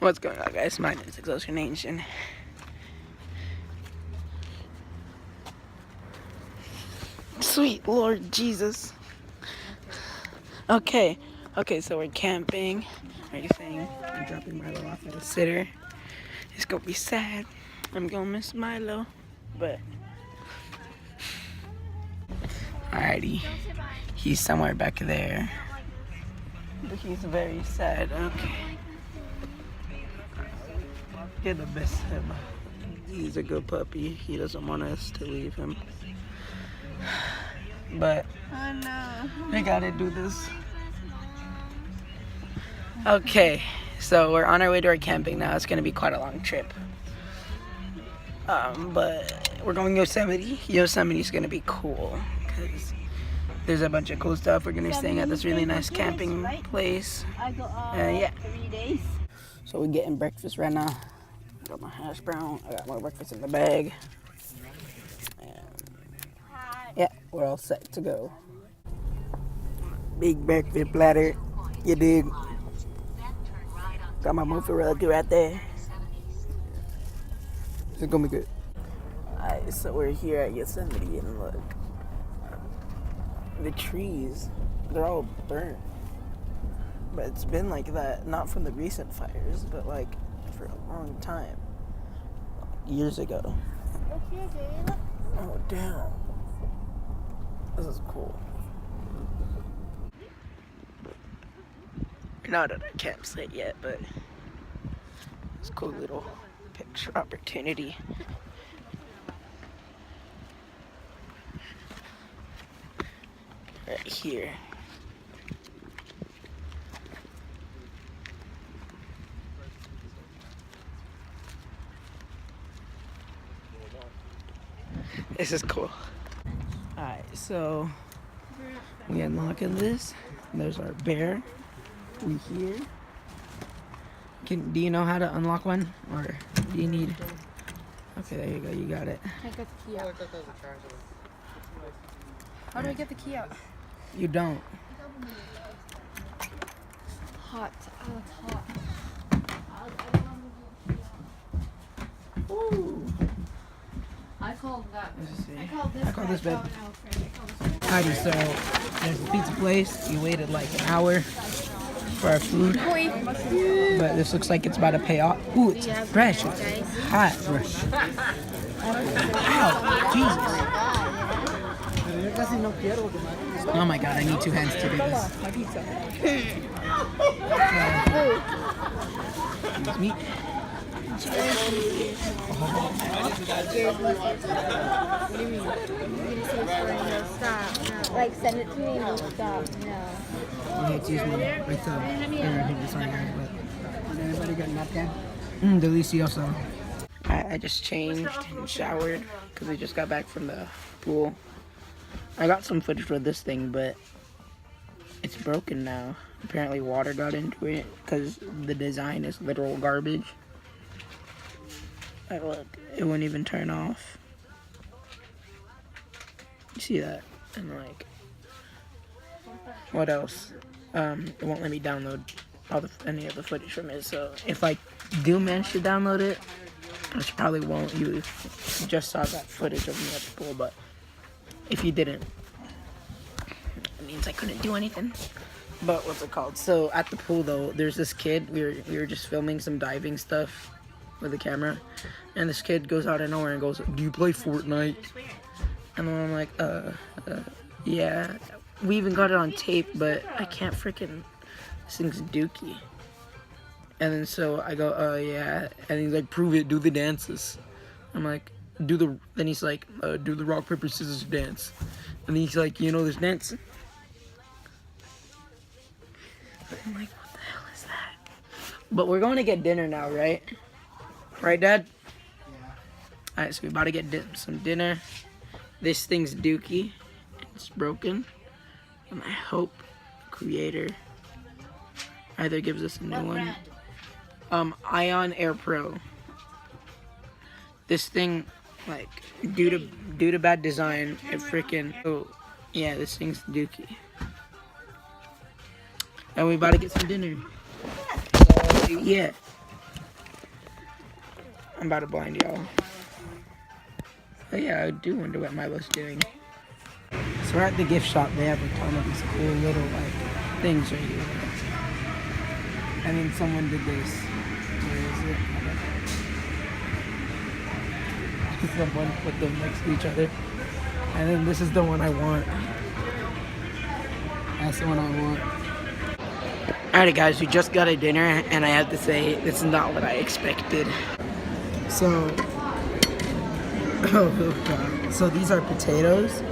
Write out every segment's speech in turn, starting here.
What's going on, guys? My name is Exhaustion Nation. Sweet Lord Jesus. Okay, so we're camping. Everything. I'm dropping Milo off at a sitter. It's gonna be sad. I'm gonna miss Milo, but alrighty. He's somewhere back there. But he's very sad. Okay. Get the best him. He's a good puppy. He doesn't want us to leave him. But we gotta do this. Okay, so we're on our way to our camping now. It's gonna be quite a long trip. But we're going Yosemite. Yosemite's gonna be cool because there's a bunch of cool stuff. We're gonna be staying at this really nice camping place. Yeah. 3 days. So we're getting breakfast right now. I got my hash brown. I got more breakfast in the bag. And yeah, we're all set to go. Big breakfast platter. You dig? Got my mozzarella right there. It's gonna be good. Alright, so we're here at Yosemite and look. The trees, they're all burnt. But it's been like that, not from the recent fires, but like for a long time. Years ago. Oh, damn. This is cool. We're not at our campsite yet, but it's a cool little picture opportunity. Right here. This is cool. Alright, so we unlocking this. There's our bear. We here. Do you know how to unlock one? Or do you need... Okay, there you go. You got it. I got the key out. How do I get the key out? You don't. Hot. Oh, it's hot. Ooh. I called that. Let's see. I called this bed. bed. Alrighty, so there's a pizza place. We waited like an hour for our food. But this looks like it's about to pay off. Ooh, it's fresh. It's hot. Fresh. Ow, Jesus. Oh my god, I need two hands to do this. Excuse me. Like, send it to me and we'll stop. No. Yeah, excuse me. Right there. Sorry, but anybody got a napkin? Delicioso. I just changed and showered because we just got back from the pool. I got some footage for this thing, but it's broken now. Apparently water got into it because the design is literal garbage. Like, look, it wouldn't even turn off. You see that? And like, what else? It won't let me download any of the footage from it. So if I do manage to download it, which probably won't, you just saw that footage of me at the pool. But if you didn't, it means I couldn't do anything. But what's it called? So at the pool though, there's this kid. We were just filming some diving stuff with the camera, and this kid goes out of nowhere and goes, "Do you play Fortnite?" And then I'm like, yeah. We even got it on tape, but I can't freaking. This thing's dookie. And then so I go, yeah. And he's like, "Prove it. Do the dances." I'm like, Then he's like, "Do the rock paper scissors dance." And he's like, "You know this dance?" I'm like, what the hell is that? But we're going to get dinner now, right? Right, Dad? Yeah. Alright, so we're about to get some dinner. This thing's dookie. It's broken. And I hope Creator either gives us a new one. Ion Air Pro. This thing, like, due to bad design, it freaking... Oh, yeah, this thing's dookie. And we about to get some dinner. So, yeah. I'm about to blind y'all. Oh yeah, I do wonder what Milo's doing. So we're at the gift shop. They have a ton of these cool little like things right here. I mean, someone did this. Where is it? Someone put them next to each other. And then this is the one I want. That's the one I want. Alright guys, we just got a dinner and I have to say, this is not what I expected. So, oh god. So these are potatoes.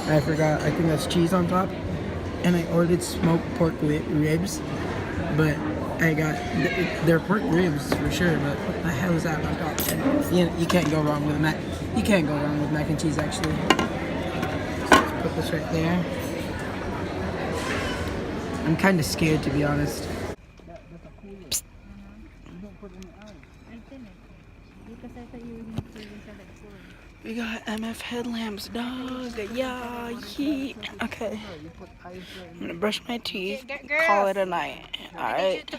I forgot, I think that's cheese on top. And I ordered smoked pork ribs. But I got, they're pork ribs for sure, but what the hell is that on top? You can't go wrong with mac. You can't go wrong with mac and cheese actually. Let's put this right there. I'm kind of scared to be honest. Psst. We got MF headlamps, dog. Yeah, yeet. Okay. I'm gonna brush my teeth, call it a night. Alright.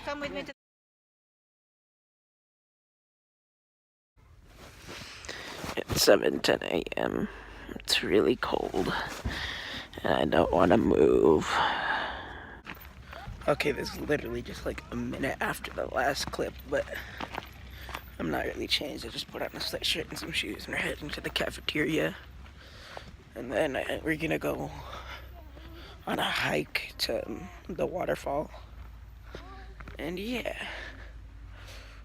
It's 7:10 a.m. It's really cold. And I don't want to move. Okay, this is literally just like a minute after the last clip, but I'm not really changed. I just put on a sweatshirt and some shoes and we're heading to the cafeteria. And then we're gonna go on a hike to the waterfall. And yeah.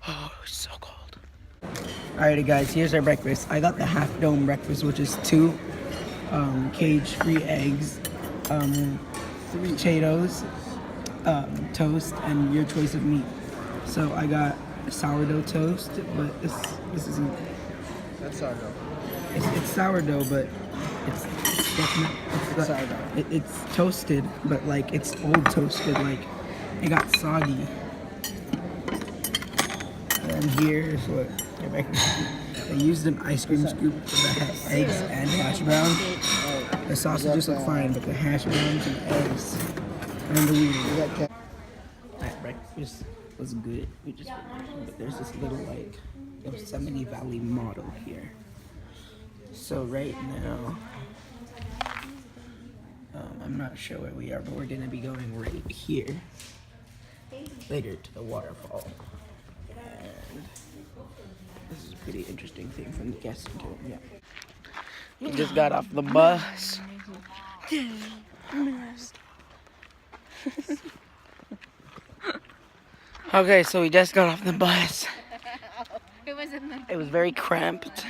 Oh, it's so cold. Alrighty guys, here's our breakfast. I got the half dome breakfast, which is 2 cage-free eggs, 3 potatoes, toast, and your choice of meat. So I got sourdough toast, but this isn't. That's sourdough. It's sourdough, but it's sourdough. It's toasted, but like it's old toasted. Like it got soggy. And here's what your breakfast. I used an ice cream scoop for the eggs and hash brown. The sausages look fine, but the hash browns and eggs and the weird. That breakfast was good. We just but there's this little like Yosemite Valley model here. So right now, I'm not sure where we are, but we're gonna be going right here later to the waterfall. And this is a pretty interesting thing from the guest center. Yeah. We just got off the bus. Okay, so we just got off the bus. It was very cramped.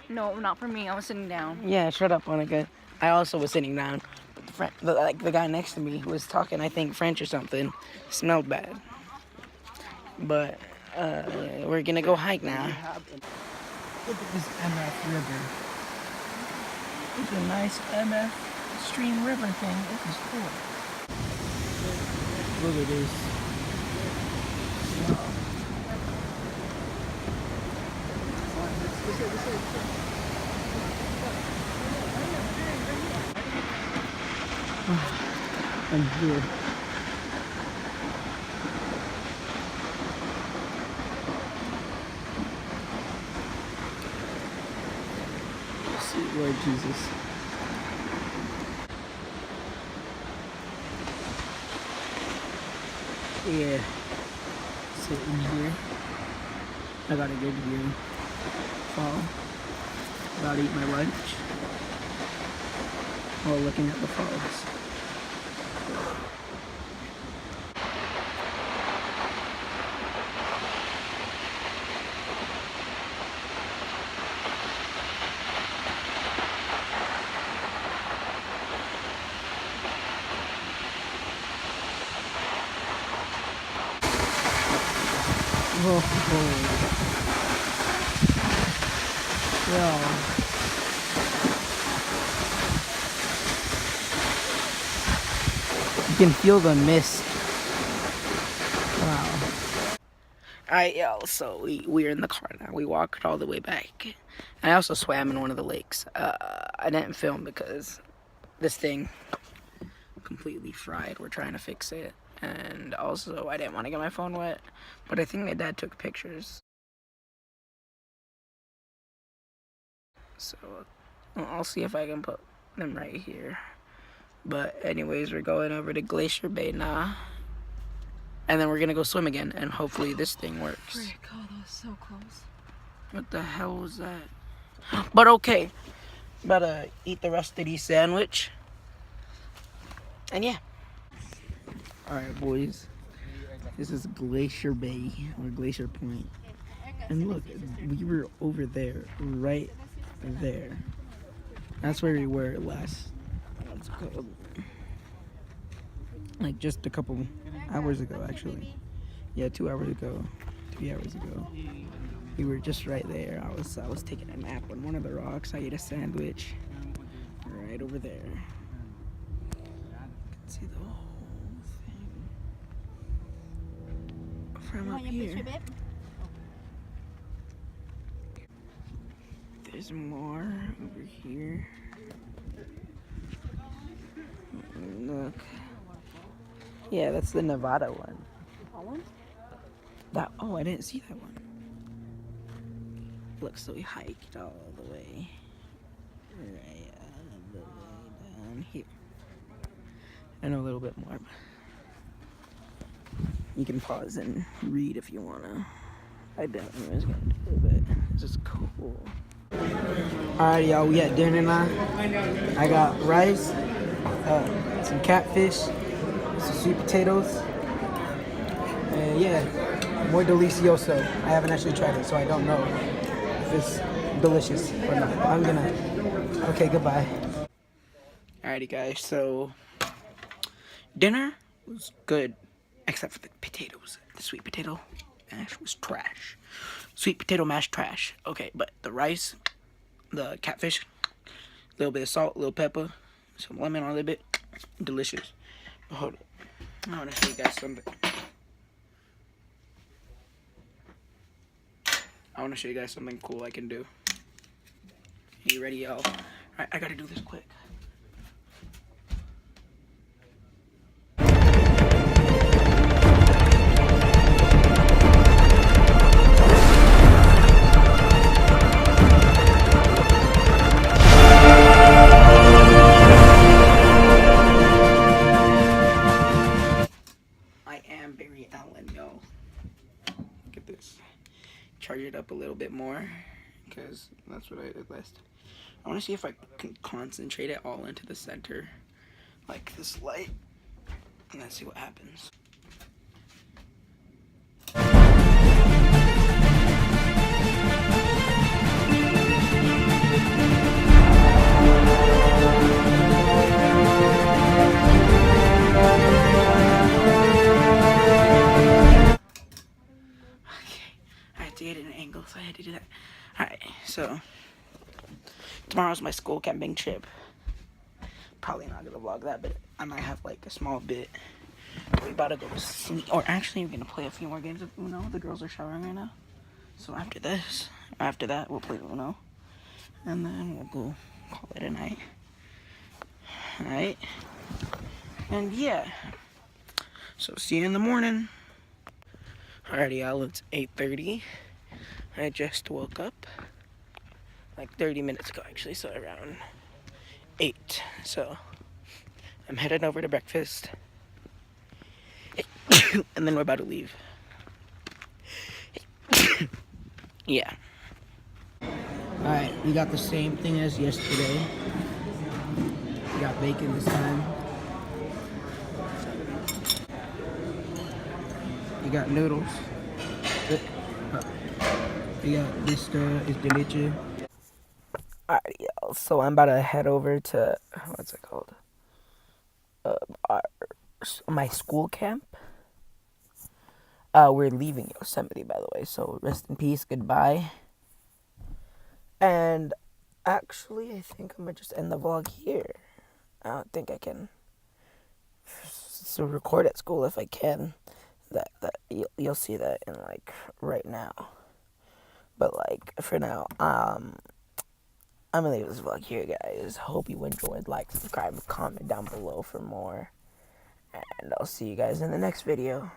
No, not for me. I was sitting down. Yeah, shut up, Monica. I also was sitting down. But the guy next to me who was talking, I think French or something, smelled bad. But we're gonna go hike now. Look at this MF river. It's a nice MF stream river thing. This is cool. Look at this. I'm here. Sweet Lord Jesus. Yeah. Sitting here. I got a good view. Fall. About to eat my lunch while looking at the falls. Whoa. Yeah. You can feel the mist. Wow. Alright, y'all, so we're in the car now. We walked all the way back. I also swam in one of the lakes. I didn't film because this thing completely fried. We're trying to fix it. And also, I didn't want to get my phone wet. But I think my dad took pictures. So I'll see if I can put them right here. But anyways, we're going over to Glacier Bay now. And then we're gonna go swim again, and hopefully this thing works. Frick, oh, that was so close. What the hell was that? But okay, about to eat the rest of the sandwich. And yeah. Alright, boys. This is Glacier Bay, or Glacier Point. And look, we were over there, right there. That's where we were last. What's it called? Like just a couple hours ago, actually. Yeah, 2 hours ago, 3 hours ago. We were just right there. I was taking a nap on one of the rocks. I ate a sandwich right over there. You can see the whole thing from up here. There's more over here. Look. Yeah, that's the Nevada one. That one? Oh, I didn't see that one. Look, so we hiked all the way right all the way down here. And a little bit more. You can pause and read if you wanna. I don't know what I was gonna do, but this is cool. Alright, y'all, we at dinner now. I got rice, some catfish, some sweet potatoes, and yeah, more delicioso. I haven't actually tried it, so I don't know if it's delicious or not. I'm gonna. Okay, goodbye. Alrighty, guys, so dinner was good, except for the potatoes. The sweet potato mash was trash. Sweet potato mash trash. Okay, but the rice, the catfish, a little bit of salt, a little pepper, some lemon on a little bit, delicious. But hold up, I want to show you guys something. I want to show you guys something cool I can do. Are you ready, y'all? Alright, I gotta do this quick. Look at this. Charge it up a little bit more, because that's what I did last. I want to see if I can concentrate it all into the center, like this light, and then see what happens. Get an angle, so I had to do that. Alright, so tomorrow's my school camping trip. Probably not gonna vlog that, but I might have like a small bit. We about to go to sleep, or actually we're gonna play a few more games of Uno. The girls are showering right now, so after that we'll play Uno, and then we'll go call it a night. Alright, and yeah, so see you in the morning. Alrighty, y'all, it's 8:30. I just woke up like 30 minutes ago, actually, so around 8. So I'm headed over to breakfast, and then we're about to leave. Yeah. Alright, we got the same thing as yesterday. We got bacon this time. We got noodles. Yeah, this is delicious. Alright, y'all. So I'm about to head over to what's it called? My school camp. We're leaving Yosemite, by the way. So rest in peace. Goodbye. And actually, I think I'm gonna just end the vlog here. I don't think I can. So record at school if I can. That you'll see that in like right now. But like for now, I'm gonna leave this vlog here, guys. Hope you enjoyed. Like, subscribe, comment down below for more, and I'll see you guys in the next video.